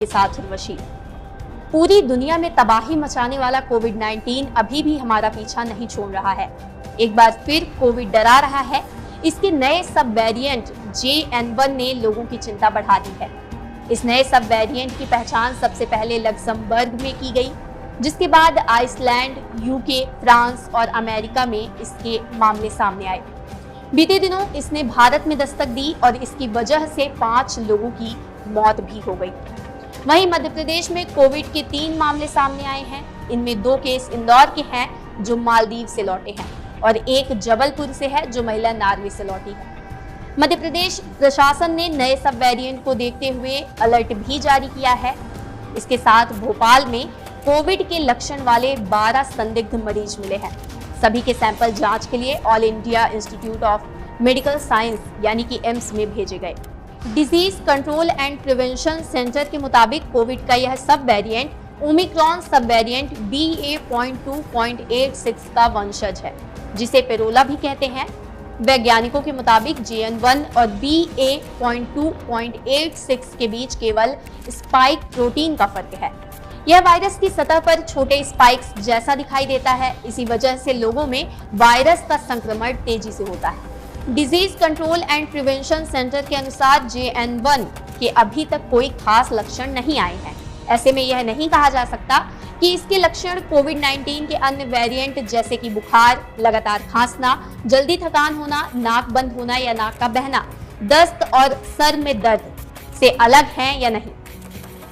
के साथ उर्वशी। पूरी दुनिया में तबाही मचाने वाला कोविड-19 अभी भी हमारा पीछा नहीं छोड़ रहा है। एक बार फिर कोविड डरा रहा है। इसके नए सब वेरिएंट JN1 ने लोगों की चिंता बढ़ा दी है। इस नए सब वेरिएंट की पहचान सबसे पहले लक्समबर्ग में की गई, जिसके बाद आइसलैंड, यूके, फ्रांस और अमेरिका में इसके मामले सामने आए। बीते दिनों इसने भारत में दस्तक दी और इसकी वजह से 5 लोगों की मौत भी हो गई। वहीं मध्य प्रदेश में कोविड के 3 मामले सामने आए हैं। इनमें 2 केस इंदौर के हैं जो मालदीव से लौटे हैं और एक जबलपुर से है जो महिला नॉर्वे से लौटी है। मध्य प्रदेश प्रशासन ने नए सब वेरिएंट को देखते हुए अलर्ट भी जारी किया है। इसके साथ भोपाल में कोविड के लक्षण वाले 12 संदिग्ध मरीज मिले हैं। सभी के सैंपल जांच के लिए all India institute of medical science यानी कि एम्स में भेजे गए। Disease control and prevention centre के मुताबिक कोविड का यह सब वेरिएंट ओमिक्रॉन सब वेरिएंट BA.2.86 का वंशज है, जिसे पेरोला भी कहते हैं। वैज्ञानिकों के मुताबिक JN1 और BA.2.86 के बीच केवल स्पाइक प्रोटीन का फर्क है। यह वायरस की सतह पर छोटे स्पाइक्स जैसा दिखाई देता है। इसी वजह से लोगों में वायरस का संक्रमण तेजी से होता है। Disease control and prevention centre के अनुसार JN1 के अभी तक कोई खास लक्षण नहीं आए हैं। ऐसे में यह नहीं कहा जा सकता कि इसके लक्षण कोविड-19 के अन्य वेरिएंट जैसे कि बुखार, लगातार खांसना, जल्दी थकान होना, नाक बंद होना या नाक का बहना, दस्त और सर में दर्द से अलग हैं या नहीं।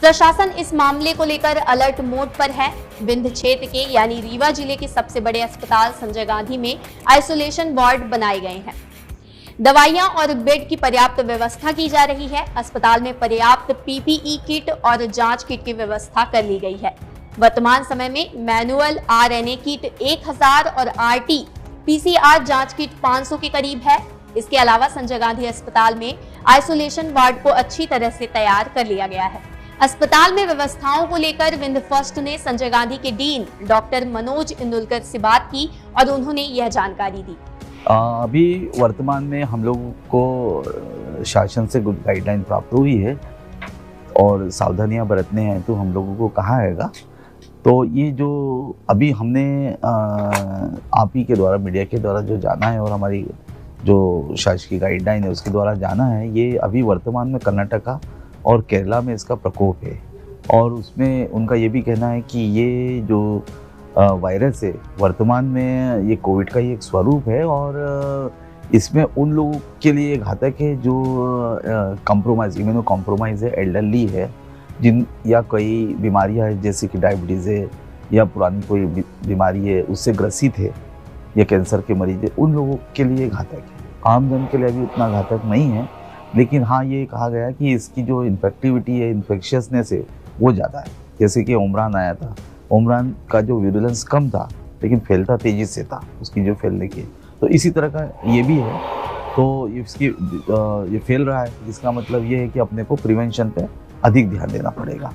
प्रशासन इस मामले को लेकर अलर्ट मोड पर है। विंध्य क्षेत्र के यानी रीवा जिले के सबसे बड़े अस्पताल संजय गांधी में आइसोलेशन वार्ड बनाए गए हैं। दवाइयां और बेड की पर्याप्त व्यवस्था की जा रही है। अस्पताल में पर्याप्त PPE किट और जांच किट की व्यवस्था कर ली गई है। वर्तमान समय में मैनुअल RNA किट 1000 और RT-PCR जांच किट 500 के करीब है। इसके अलावा संजय गांधी अस्पताल में आइसोलेशन वार्ड को अच्छी तरह से तैयार कर लिया गया है। अस्पताल में व्यवस्थाओं को लेकर विंध्य फर्स्ट ने संजय गांधी के डीन डॉक्टर मनोज इंदुलकर से बात की और उन्होंने यह जानकारी दी। अभी वर्तमान में हम लोगों को शासन से गुड गाइडलाइन प्राप्त हुई है और सावधानियां बरतने हैं तो हम लोगों को कहा हैगा। तो ये जो अभी हमने आप ही के द्वारा, मीडिया के द्वारा जो जाना है और हमारी जो शासकीय गाइडलाइन है उसके द्वारा जाना है, ये अभी वर्तमान में कर्नाटका और केरला में इसका प्रकोप है और उसमें उनका ये भी कहना है कि ये जो वायरस है वर्तमान में ये कोविड का ही एक स्वरूप है और इसमें उन लोगों के लिए घातक है जो इम्यूनो कॉम्प्रोमाइज़ है, एल्डरली है, जिन या कोई बीमारियां है जैसे कि डायबिटीज़ है या पुरानी कोई बीमारी है उससे ग्रसित है या कैंसर के मरीज है, उन लोगों के लिए घातक है। आम जन के लिए अभी उतना घातक नहीं है, लेकिन हाँ ये कहा गया कि इसकी जो इन्फेक्टिविटी है, इन्फेक्शियसनेस है वो ज़्यादा है। जैसे कि ओमरान आया था, ओमरान का जो विरुलेंस कम था लेकिन फैलता तेज़ी से था उसकी जो फैलने की, तो इसी तरह का ये भी है। तो ये फैल रहा है, इसका मतलब ये है कि अपने को प्रिवेंशन पे अधिक ध्यान देना पड़ेगा।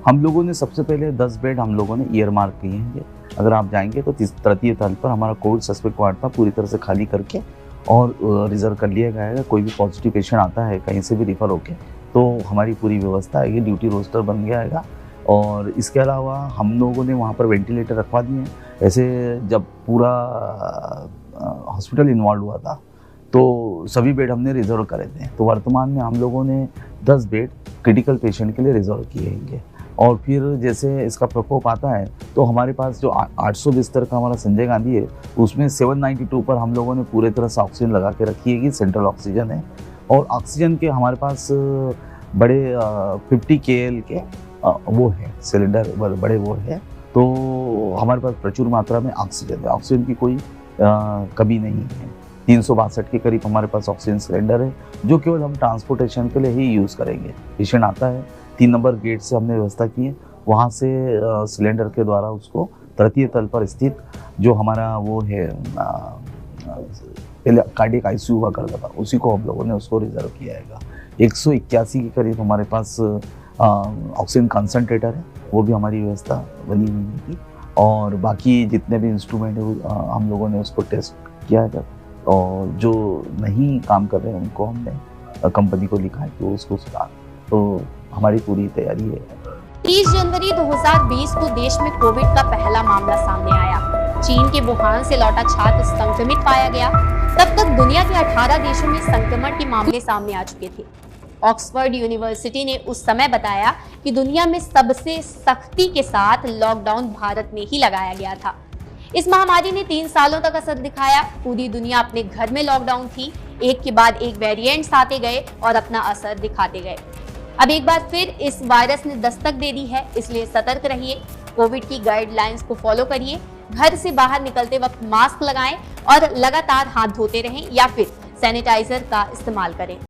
हम लोगों ने सबसे पहले 10 बेड हम लोगों ने ईयर मार्क किए हैं। अगर आप जाएंगे तो तृतीय तल पर हमारा कोविड सस्पेक्ट वार्ड था, पूरी तरह से खाली करके और रिजर्व कर लिया गया है। कोई भी पॉजिटिव पेशेंट आता है कहीं से भी रिफ़र होके तो हमारी पूरी व्यवस्था है, ड्यूटी रोस्टर बन गया है। और इसके अलावा हम लोगों ने वहाँ पर वेंटिलेटर रखवा दिए हैं। ऐसे जब पूरा हॉस्पिटल इन्वॉल्व हुआ था तो सभी बेड हमने रिजर्व करे थे। तो वर्तमान में हम लोगों ने 10 बेड क्रिटिकल पेशेंट के लिए रिजर्व किए हैं। और फिर जैसे इसका प्रकोप आता है तो हमारे पास जो 800 बिस्तर का हमारा संजय गांधी है उसमें 792 पर हम लोगों ने पूरे तरह से ऑक्सीजन लगा के रखी है कि सेंट्रल ऑक्सीजन है। और ऑक्सीजन के हमारे पास बड़े 50 KL के वो है सिलेंडर, बड़े वो है। तो हमारे पास प्रचुर मात्रा में ऑक्सीजन है, ऑक्सीजन की कोई कमी नहीं है। 362 के करीब हमारे पास ऑक्सीजन सिलेंडर है जो केवल हम ट्रांसपोर्टेशन के लिए ही यूज़ करेंगे। पेशेंट आता है 3 नंबर गेट से हमने व्यवस्था की है, वहाँ से सिलेंडर के द्वारा उसको तृतीय तल पर स्थित जो हमारा वो है पहले कार्डियक ICU हुआ करता था उसी को हम लोगों ने उसको रिजर्व किया है। 181 के करीब हमारे पास ऑक्सीजन कंसनट्रेटर है, वो भी हमारी व्यवस्था बनी हुई है। और बाकी जितने भी इंस्ट्रूमेंट है हम लोगों ने उसको टेस्ट किया है और जो नहीं काम कर रहे हैं उनको हमने कंपनी को लिखा है कि वो उसको सुधार। तो हमारी पूरी तैयारी है। 30 जनवरी 2020 को देश में कोविड का पहला मामला सामने आया। चीन के वुहान से लौटा छात्र संक्रमित पाया गया। तब तक दुनिया के 18 देशों में संक्रमण के मामले सामने आ चुके थे। ऑक्सफोर्ड यूनिवर्सिटी ने उस समय बताया कि दुनिया में सबसे सख्ती के साथ लॉकडाउन भारत में ही लगाया गया था। इस महामारी ने 3 सालों तक असर दिखाया। पूरी दुनिया अपने घर में लॉकडाउन थी। एक के बाद एक वेरिएंट्स आते गए और अपना असर दिखाते गए। अब एक बार फिर इस वायरस ने दस्तक दे दी है, इसलिए सतर्क रहिए। कोविड की गाइडलाइंस को फॉलो करिए। घर से बाहर निकलते वक्त मास्क लगाएं और लगातार हाथ धोते रहें या फिर सैनिटाइजर का इस्तेमाल करें।